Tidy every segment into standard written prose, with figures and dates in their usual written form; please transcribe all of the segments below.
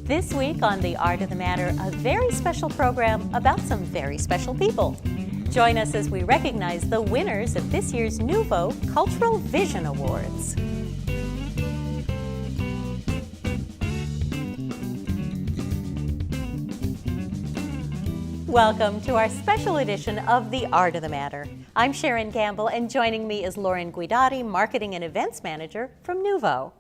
This week on The Art of the Matter, a very special program about some very special people. Join us as we recognize the winners of this year's Nuvo Cultural Vision Awards. Welcome to our special edition of The Art of the Matter. I'm Sharon Gamble, and joining me is Lauren Guidati, Marketing and Events Manager from Nuvo.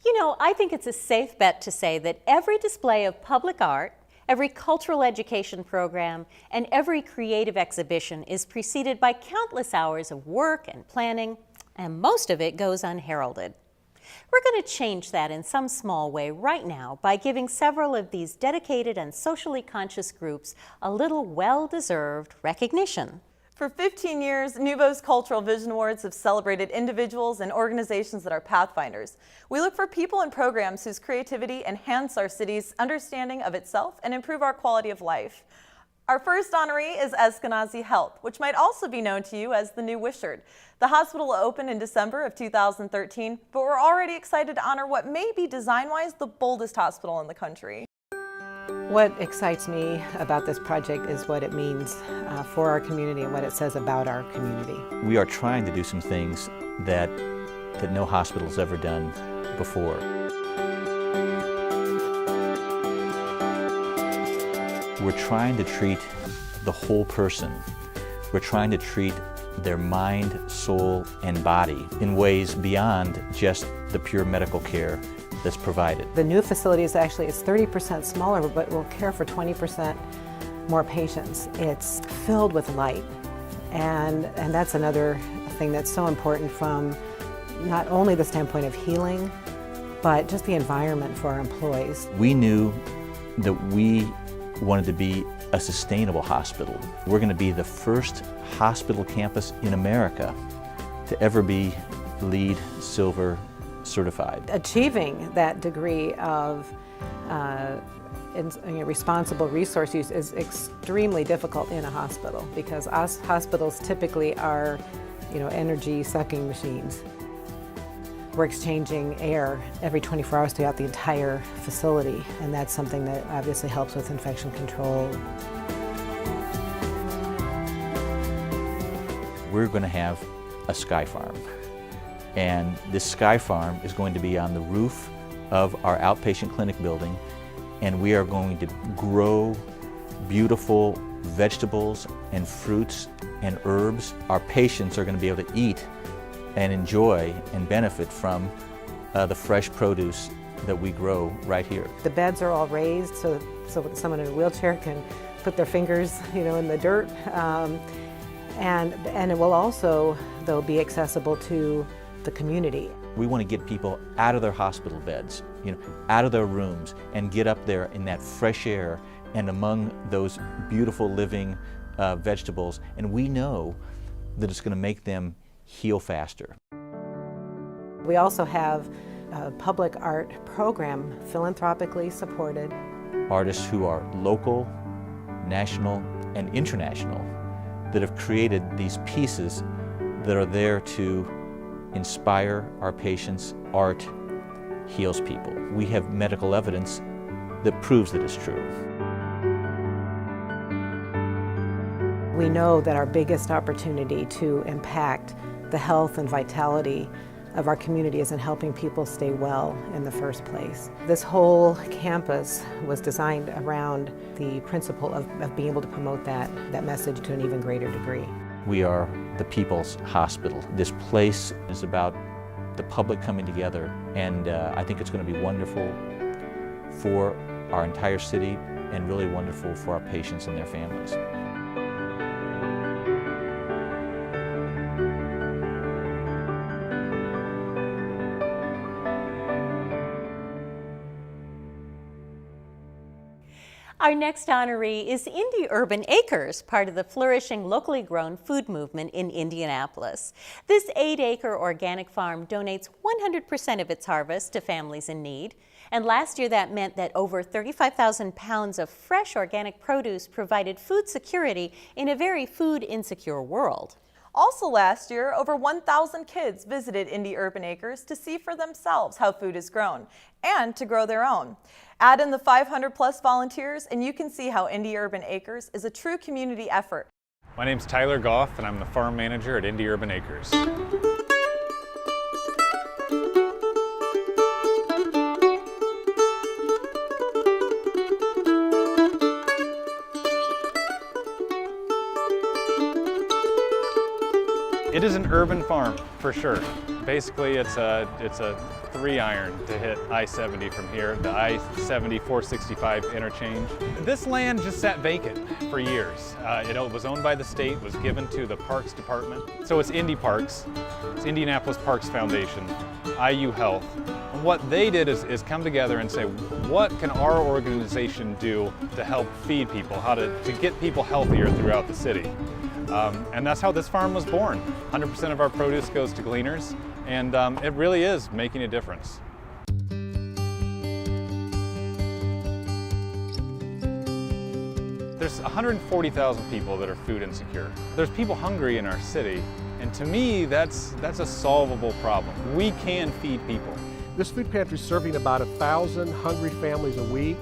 You know, I think it's a safe bet to say that every display of public art, every cultural education program, and every creative exhibition is preceded by countless hours of work and planning, and most of it goes unheralded. We're going to change that in some small way right now by giving several of these dedicated and socially conscious groups a little well-deserved recognition. For 15 years, Nuvo's Cultural Vision Awards have celebrated individuals and organizations that are pathfinders. We look for people and programs whose creativity enhance our city's understanding of itself and improve our quality of life. Our first honoree is Eskenazi Health, which might also be known to you as the new Wishart. The hospital opened in December of 2013, but we're already excited to honor what may be design-wise the boldest hospital in the country. What excites me about this project is what it means for our community and what it says about our community. We are trying to do some things that no hospital's ever done before. We're trying to treat the whole person. We're trying to treat their mind, soul, and body in ways beyond just the pure medical care that's provided. The new facility is 30% smaller, but will care for 20% more patients. It's filled with light, and that's another thing that's so important from not only the standpoint of healing, but just the environment for our employees. We knew that we wanted to be a sustainable hospital. We're going to be the first hospital campus in America to ever be LEED Silver certified. Achieving that degree of responsible resource use is extremely difficult in a hospital because us hospitals typically are, energy-sucking machines. We're exchanging air every 24 hours throughout the entire facility, and that's something that obviously helps with infection control. We're going to have a sky farm. And this sky farm is going to be on the roof of our outpatient clinic building, and we are going to grow beautiful vegetables and fruits and herbs. Our patients are going to be able to eat and enjoy and benefit from the fresh produce that we grow right here. The beds are all raised so someone in a wheelchair can put their fingers, in the dirt, and it will also, though, be accessible to the community. We want to get people out of their hospital beds, out of their rooms, and get up there in that fresh air and among those beautiful living vegetables. And we know that it's going to make them heal faster. We also have a public art program, philanthropically supported. Artists who are local, national, and international that have created these pieces that are there to inspire our patients. Art heals people. We have medical evidence that proves that it's true. We know that our biggest opportunity to impact the health and vitality of our community is in helping people stay well in the first place. This whole campus was designed around the principle of being able to promote that message to an even greater degree. We are the people's hospital. This place is about the public coming together, and I think it's going to be wonderful for our entire city and really wonderful for our patients and their families. Our next honoree is Indy Urban Acres, part of the flourishing locally grown food movement in Indianapolis. This 8-acre organic farm donates 100% of its harvest to families in need. And last year that meant that over 35,000 pounds of fresh organic produce provided food security in a very food insecure world. Also last year, over 1,000 kids visited Indy Urban Acres to see for themselves how food is grown and to grow their own. Add in the 500+ volunteers, and you can see how Indy Urban Acres is a true community effort. My name's Tyler Goff, and I'm the farm manager at Indy Urban Acres. It is an urban farm, for sure. Basically, it's a 3-iron to hit I-70 from here, the I-70-465 interchange. This land just sat vacant for years. It was owned by the state, was given to the Parks Department. So it's Indy Parks, it's Indianapolis Parks Foundation, IU Health. And what they did is come together and say, what can our organization do to help feed people, how to get people healthier throughout the city? And that's how this farm was born. 100% of our produce goes to gleaners, and it really is making a difference. There's 140,000 people that are food insecure. There's people hungry in our city, and to me, that's a solvable problem. We can feed people. This food pantry is serving about 1,000 hungry families a week,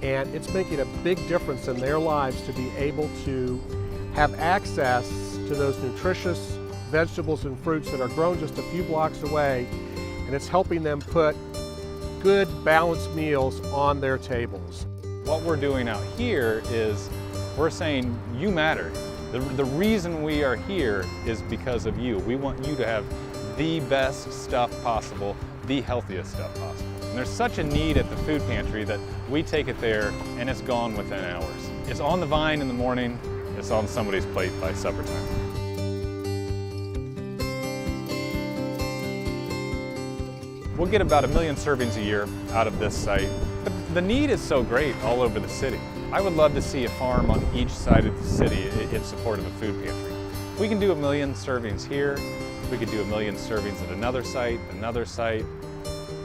and it's making a big difference in their lives to be able to have access to those nutritious vegetables and fruits that are grown just a few blocks away, and it's helping them put good, balanced meals on their tables. What we're doing out here is we're saying you matter. The reason we are here is because of you. We want you to have the best stuff possible, the healthiest stuff possible. And there's such a need at the food pantry that we take it there and it's gone within hours. It's on the vine in the morning, it's on somebody's plate by supper time. We'll get about 1 million servings a year out of this site. But the need is so great all over the city. I would love to see a farm on each side of the city in support of a food pantry. We can do 1 million servings here, we could do 1 million servings at another site.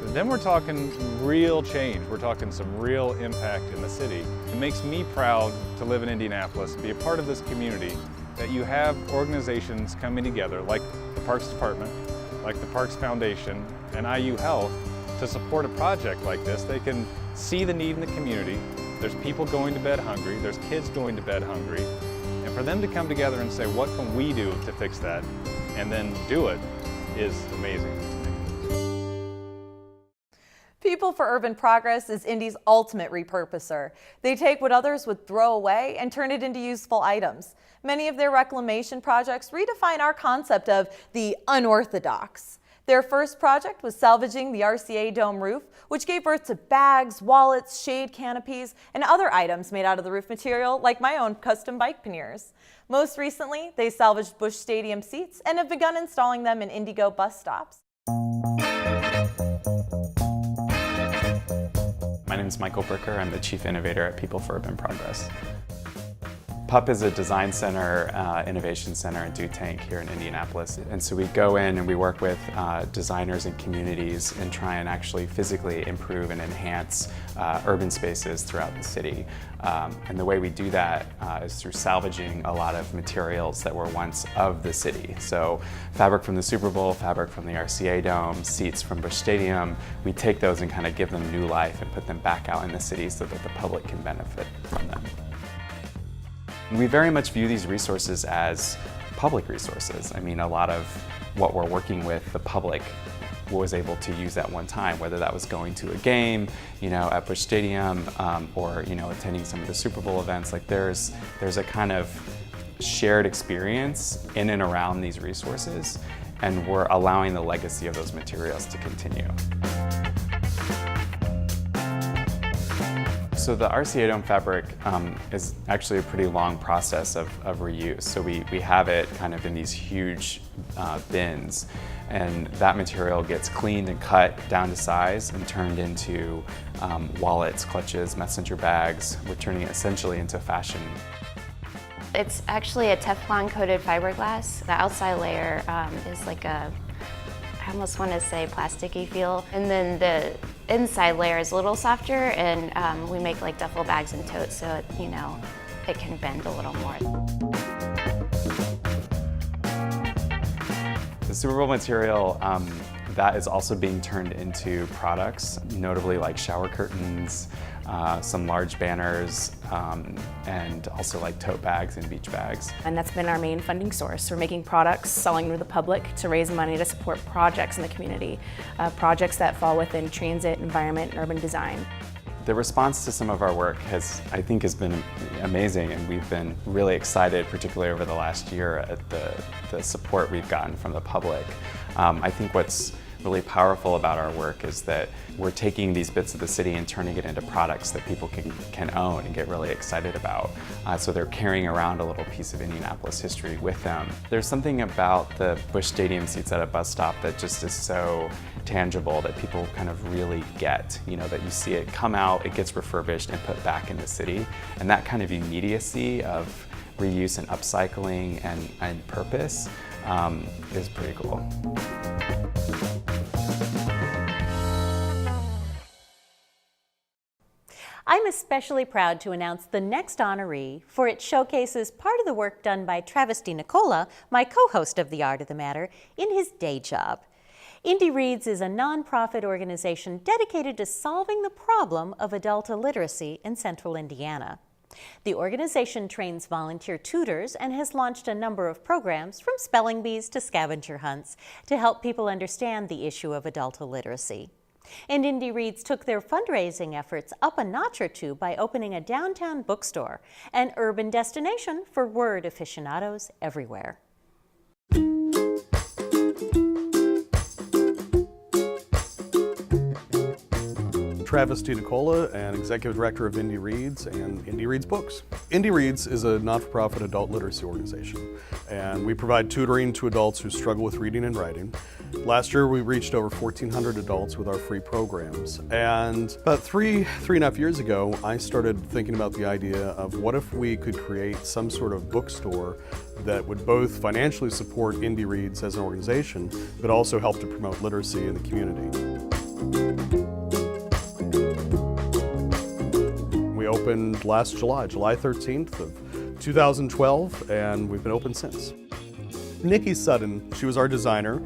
Then we're talking real change. We're talking some real impact in the city. It makes me proud to live in Indianapolis, be a part of this community, that you have organizations coming together like the Parks Department, like the Parks Foundation, and IU Health to support a project like this. They can see the need in the community. There's people going to bed hungry, there's kids going to bed hungry, and for them to come together and say, what can we do to fix that, and then do it, is amazing. People for Urban Progress is Indy's ultimate repurposer. They take what others would throw away and turn it into useful items. Many of their reclamation projects redefine our concept of the unorthodox. Their first project was salvaging the RCA dome roof, which gave birth to bags, wallets, shade canopies, and other items made out of the roof material, like my own custom bike panniers. Most recently, they salvaged Busch Stadium seats and have begun installing them in Indigo bus stops. My name is Michael Bricker. I'm the Chief Innovator at People for Urban Progress. PUP is a design center, innovation center and do tank here in Indianapolis. And so we go in and we work with designers and communities and try and actually physically improve and enhance urban spaces throughout the city. And the way we do that is through salvaging a lot of materials that were once of the city. So fabric from the Super Bowl, fabric from the RCA Dome, seats from Busch Stadium, we take those and kind of give them new life and put them back out in the city so that the public can benefit from them. We very much view these resources as public resources. I mean, a lot of what we're working with, the public was able to use at one time, whether that was going to a game, at Busch Stadium, or, attending some of the Super Bowl events. Like there's a kind of shared experience in and around these resources, and we're allowing the legacy of those materials to continue. So the RCA Dome fabric is actually a pretty long process of reuse. So we have it kind of in these huge bins, and that material gets cleaned and cut down to size and turned into wallets, clutches, messenger bags. We're turning it essentially into fashion. It's actually a Teflon coated fiberglass. The outside layer is like I almost want to say plasticky feel. And then the inside layer is a little softer, and we make like duffel bags and totes, so it can bend a little more. The Super Bowl material That is also being turned into products, notably like shower curtains, some large banners, and also like tote bags and beach bags. And that's been our main funding source. We're making products, selling to the public to raise money to support projects in the community, projects that fall within transit, environment, and urban design. The response to some of our work has been amazing, and we've been really excited, particularly over the last year, at the support we've gotten from the public. I think what's really powerful about our work is that we're taking these bits of the city and turning it into products that people can own and get really excited about. So they're carrying around a little piece of Indianapolis history with them. There's something about the Busch Stadium seats at a bus stop that just is so tangible that people kind of really get, that you see it come out, it gets refurbished and put back in the city. And that kind of immediacy of reuse and upcycling and purpose is pretty cool. I'm especially proud to announce the next honoree, for it showcases part of the work done by Travis DiNicola, my co-host of The Art of the Matter, in his day job. Indy Reads is a nonprofit organization dedicated to solving the problem of adult illiteracy in central Indiana. The organization trains volunteer tutors and has launched a number of programs, from spelling bees to scavenger hunts, to help people understand the issue of adult illiteracy. And Indy Reads took their fundraising efforts up a notch or two by opening a downtown bookstore, an urban destination for word aficionados everywhere. Travis DiNicola, and Executive Director of Indy Reads and Indy Reads Books. Indy Reads is a not-for-profit adult literacy organization, and we provide tutoring to adults who struggle with reading and writing. Last year, we reached over 1,400 adults with our free programs. And about three and a half years ago, I started thinking about the idea of what if we could create some sort of bookstore that would both financially support Indy Reads as an organization, but also help to promote literacy in the community. We opened last July 13th of 2012, and we've been open since. Nikki Sutton, she was our designer.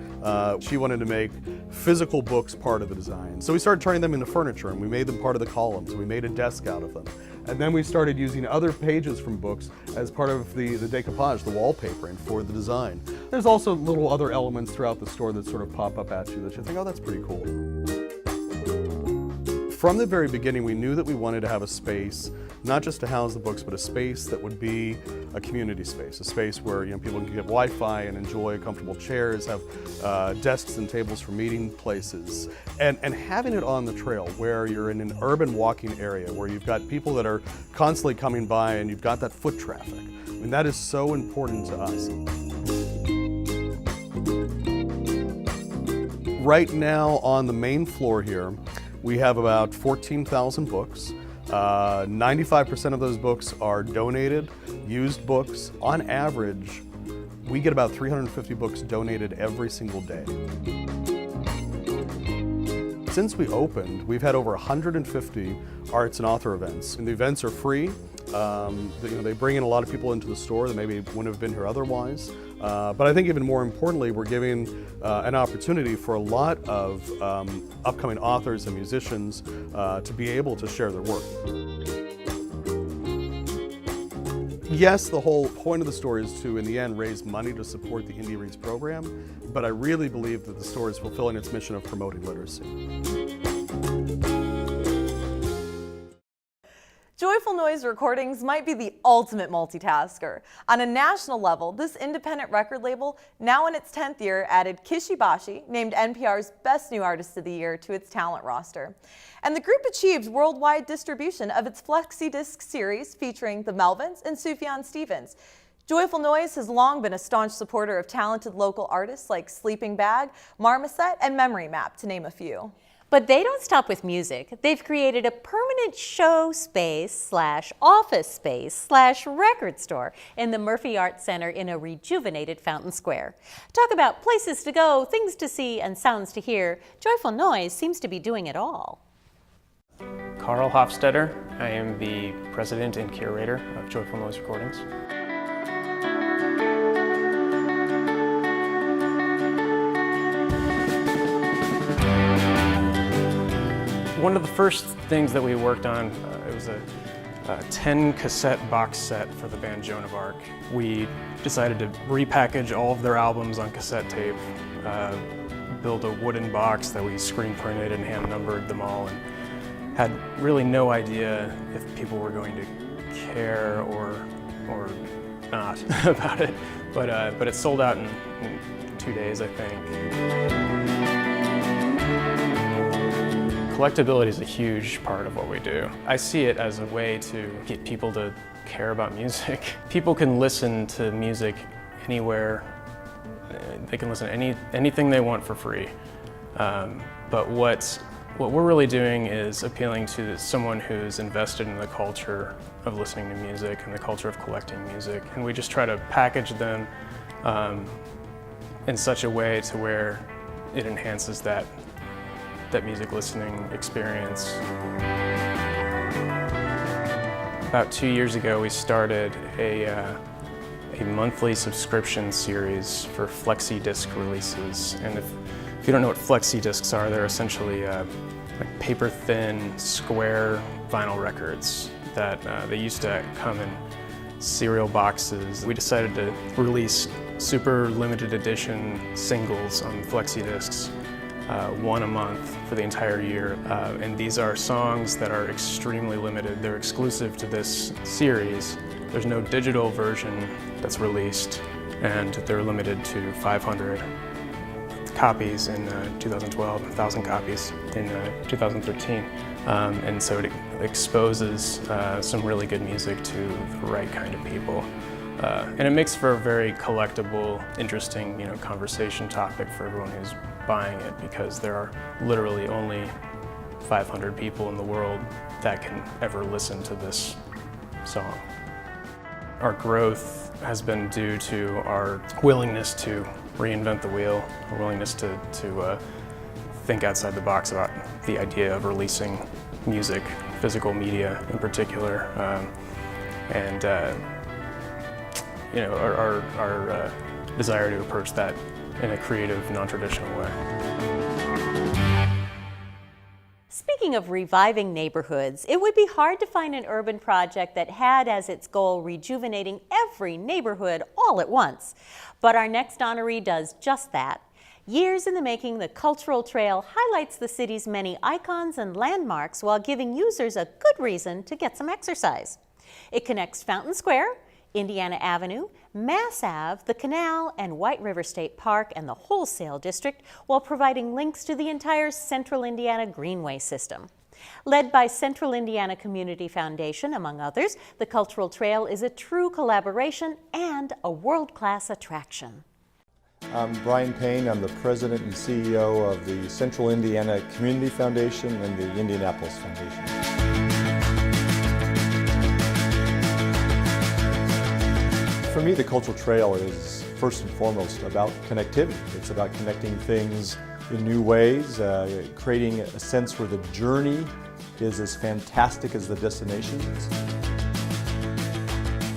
She wanted to make physical books part of the design. So we started turning them into furniture, and we made them part of the columns. We made a desk out of them. And then we started using other pages from books as part of the decoupage, the wallpapering for the design. There's also little other elements throughout the store that sort of pop up at you that you think, oh, that's pretty cool. From the very beginning, we knew that we wanted to have a space, not just to house the books, but a space that would be a community space, a space where people can get Wi-Fi and enjoy comfortable chairs, have desks and tables for meeting places, and having it on the trail where you're in an urban walking area where you've got people that are constantly coming by and you've got that foot traffic. I mean, that is so important to us. Right now on the main floor here, we have about 14,000 books. 95% of those books are donated, used books. On average, we get about 350 books donated every single day. Since we opened, we've had over 150 arts and author events. And the events are free. They bring in a lot of people into the store that maybe wouldn't have been here otherwise. But I think even more importantly, we're giving an opportunity for a lot of upcoming authors and musicians to be able to share their work. Yes, the whole point of the store is to, in the end, raise money to support the Indy Reads program, but I really believe that the store is fulfilling its mission of promoting literacy. Joyful Noise Recordings might be the ultimate multitasker. On a national level, this independent record label, now in its 10th year, added Kishi Bashi, named NPR's Best New Artist of the Year, to its talent roster. And the group achieved worldwide distribution of its flexi-disc series featuring the Melvins and Sufjan Stevens. Joyful Noise has long been a staunch supporter of talented local artists like Sleeping Bag, Marmoset, and Memory Map, to name a few. But they don't stop with music. They've created a permanent show space / office space / record store in the Murphy Arts Center in a rejuvenated Fountain Square. Talk about places to go, things to see, and sounds to hear. Joyful Noise seems to be doing it all. Carl Hofstetter. I am the president and curator of Joyful Noise Recordings. One of the first things that we worked on, it was a 10 cassette box set for the band Joan of Arc. We decided to repackage all of their albums on cassette tape, build a wooden box that we screen printed and hand numbered them all, and had really no idea if people were going to care or not about it. But it sold out in 2 days, I think. Collectability is a huge part of what we do. I see it as a way to get people to care about music. People can listen to music anywhere. They can listen to anything they want for free. But what we're really doing is appealing to someone who's invested in the culture of listening to music and the culture of collecting music. And we just try to package them in such a way to where it enhances that music listening experience. About 2 years ago, we started a monthly subscription series for flexi disc releases. And if you don't know what flexi discs are, they're essentially like paper-thin, square vinyl records that they used to come in cereal boxes. We decided to release super limited edition singles on flexi discs, one a month for the entire year. And these are songs that are extremely limited. They're exclusive to this series. There's no digital version that's released, and they're limited to 500 copies in 2012, 1,000 copies in 2013. And so it exposes some really good music to the right kind of people. And it makes for a very collectible, interesting, conversation topic for everyone who's buying it, because there are literally only 500 people in the world that can ever listen to this song. Our growth has been due to our willingness to reinvent the wheel, our willingness to think outside the box about the idea of releasing music, physical media in particular, and our desire to approach that in a creative, non-traditional way. Speaking of reviving neighborhoods, it would be hard to find an urban project that had as its goal rejuvenating every neighborhood all at once. But our next honoree does just that. Years in the making, the Cultural Trail highlights the city's many icons and landmarks while giving users a good reason to get some exercise. It connects Fountain Square, Indiana Avenue, Mass Ave, the Canal, and White River State Park and the Wholesale District, while providing links to the entire Central Indiana Greenway system. Led by Central Indiana Community Foundation, among others, the Cultural Trail is a true collaboration and a world-class attraction. I'm Brian Payne. I'm the president and CEO of the Central Indiana Community Foundation and the Indianapolis Foundation. For me, the Cultural Trail is first and foremost about connectivity. It's about connecting things in new ways, creating a sense where the journey is as fantastic as the destination is.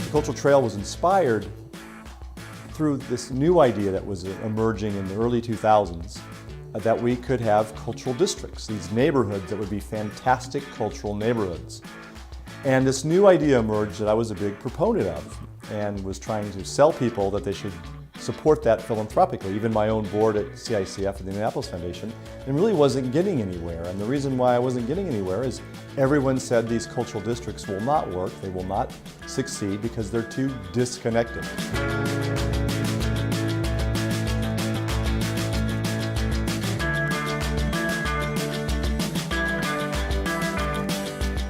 The Cultural Trail was inspired through this new idea that was emerging in the early 2000s, that we could have cultural districts, these neighborhoods that would be fantastic cultural neighborhoods. And this new idea emerged that I was a big proponent of, and was trying to sell people that they should support that philanthropically, even my own board at CICF at the Indianapolis Foundation, and really wasn't getting anywhere. And the reason why I wasn't getting anywhere is everyone said these cultural districts will not work, they will not succeed because they're too disconnected.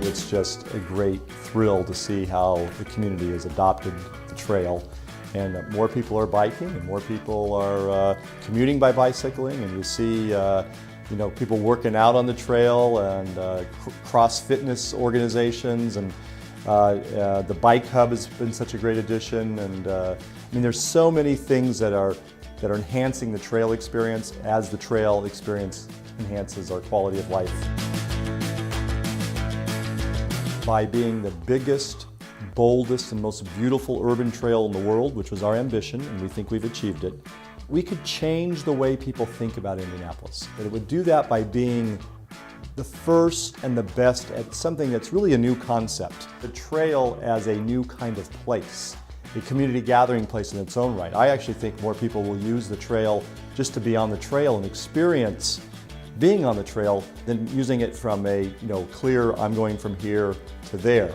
It's just a great thrill to see how the community has adopted the trail, and more people are biking and more people are commuting by bicycling, and you see people working out on the trail, and cross fitness organizations, and the bike hub has been such a great addition, and there's so many things that are enhancing the trail experience as the trail experience enhances our quality of life. By being the biggest, boldest, and most beautiful urban trail in the world, which was our ambition, and we think we've achieved it, we could change the way people think about Indianapolis. But it would do that by being the first and the best at something that's really a new concept. The trail as a new kind of place, a community gathering place in its own right. I actually think more people will use the trail just to be on the trail and experience being on the trail than using it from a clear, I'm going from here to there.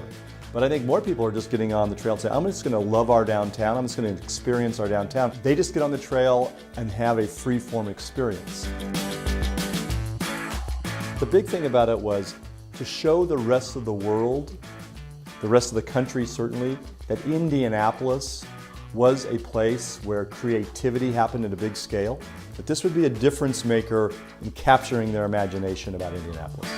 But I think more people are just getting on the trail and say, I'm just going to love our downtown, I'm just going to experience our downtown. They just get on the trail and have a free-form experience. The big thing about it was to show the rest of the world, the rest of the country certainly, that Indianapolis was a place where creativity happened at a big scale, that this would be a difference maker in capturing their imagination about Indianapolis.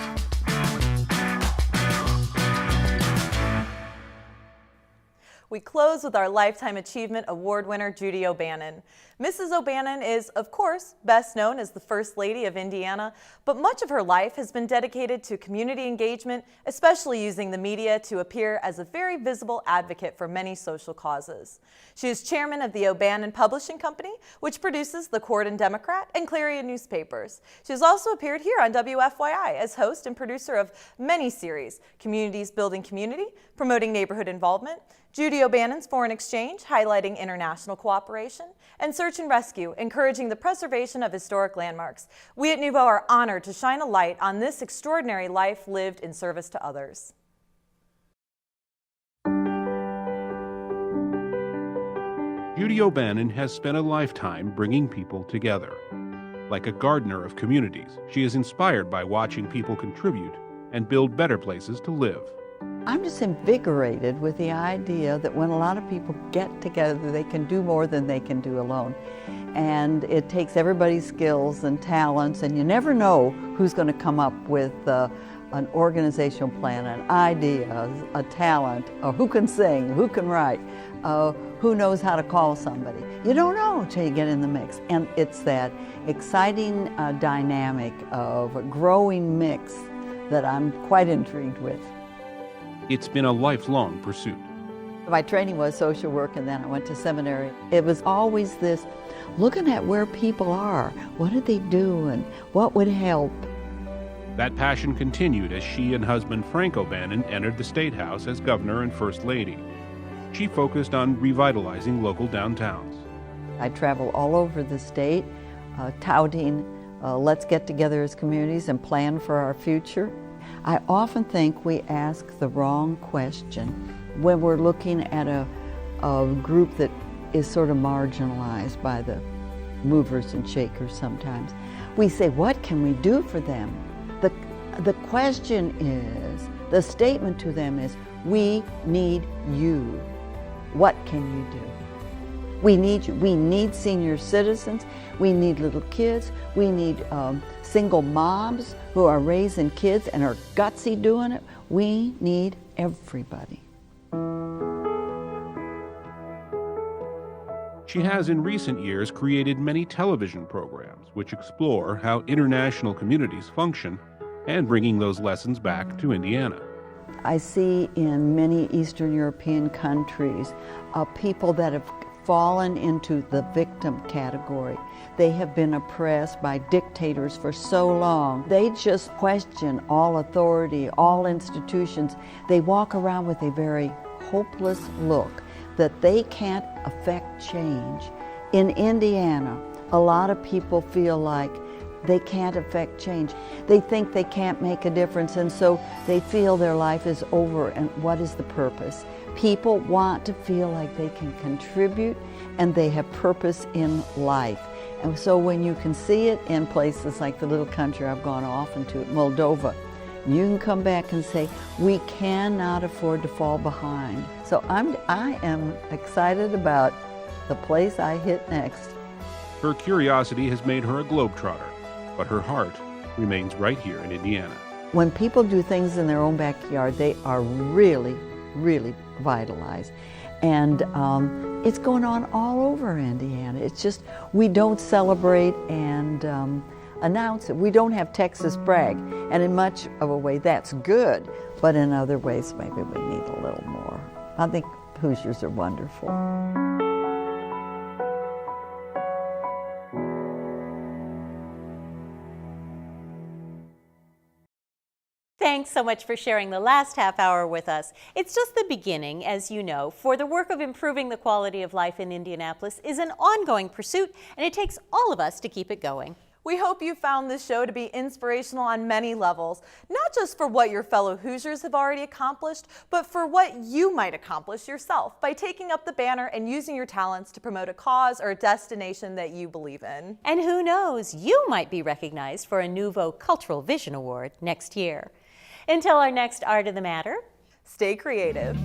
We close with our Lifetime Achievement Award winner, Judy OBannon. Mrs. OBannon is, of course, best known as the First Lady of Indiana, but much of her life has been dedicated to community engagement, especially using the media to appear as a very visible advocate for many social causes. She is chairman of the OBannon Publishing Company, which produces the Court and Democrat and Clarion newspapers. She has also appeared here on WFYI as host and producer of many series, Communities Building Community, promoting neighborhood involvement, Judy OBannon's Foreign Exchange, highlighting international cooperation, and Search and Rescue, encouraging the preservation of historic landmarks. We at Nuvo are honored to shine a light on this extraordinary life lived in service to others. Judy OBannon has spent a lifetime bringing people together. Like a gardener of communities, she is inspired by watching people contribute and build better places to live. I'm just invigorated with the idea that when a lot of people get together, they can do more than they can do alone. And it takes everybody's skills and talents, and you never know who's going to come up with an organizational plan, an idea, a talent, or who can sing, who can write, who knows how to call somebody. You don't know until you get in the mix. And it's that exciting dynamic of a growing mix that I'm quite intrigued with. It's been a lifelong pursuit. My training was social work, and then I went to seminary. It was always this, looking at where people are. What did they do and what would help? That passion continued as she and husband Frank OBannon entered the State House as governor and first lady. She focused on revitalizing local downtowns. I travel all over the state, touting, let's get together as communities and plan for our future. I often think we ask the wrong question when we're looking at a group that is sort of marginalized by the movers and shakers sometimes. We say, what can we do for them? The question is, the statement to them is, we need you. What can you do? We need you. We need senior citizens. We need little kids. We need single moms who are raising kids and are gutsy doing it. We need everybody. She has in recent years created many television programs which explore how international communities function and bringing those lessons back to Indiana. I see in many Eastern European countries people that have fallen into the victim category. They have been oppressed by dictators for so long. They just question all authority, all institutions. They walk around with a very hopeless look that they can't affect change. In Indiana, a lot of people feel like they can't affect change. They think they can't make a difference, and so they feel their life is over, and what is the purpose? People want to feel like they can contribute and they have purpose in life. And so when you can see it in places like the little country I've gone often to, Moldova, you can come back and say, we cannot afford to fall behind. So I am excited about the place I hit next. Her curiosity has made her a globetrotter, but her heart remains right here in Indiana. When people do things in their own backyard, they are really, really vitalized. And it's going on all over Indiana. It's just, we don't celebrate and announce it. We don't have Texas brag. And in much of a way, that's good. But in other ways, maybe we need a little more. I think Hoosiers are wonderful. thanks so much for sharing the last half hour with us. It's just the beginning, as you know, for the work of improving the quality of life in Indianapolis is an ongoing pursuit, and it takes all of us to keep it going. We hope you found this show to be inspirational on many levels, not just for what your fellow Hoosiers have already accomplished, but for what you might accomplish yourself by taking up the banner and using your talents to promote a cause or a destination that you believe in. And who knows, you might be recognized for a Nuvo Cultural Vision Award next year. Until our next Art of the Matter, stay creative.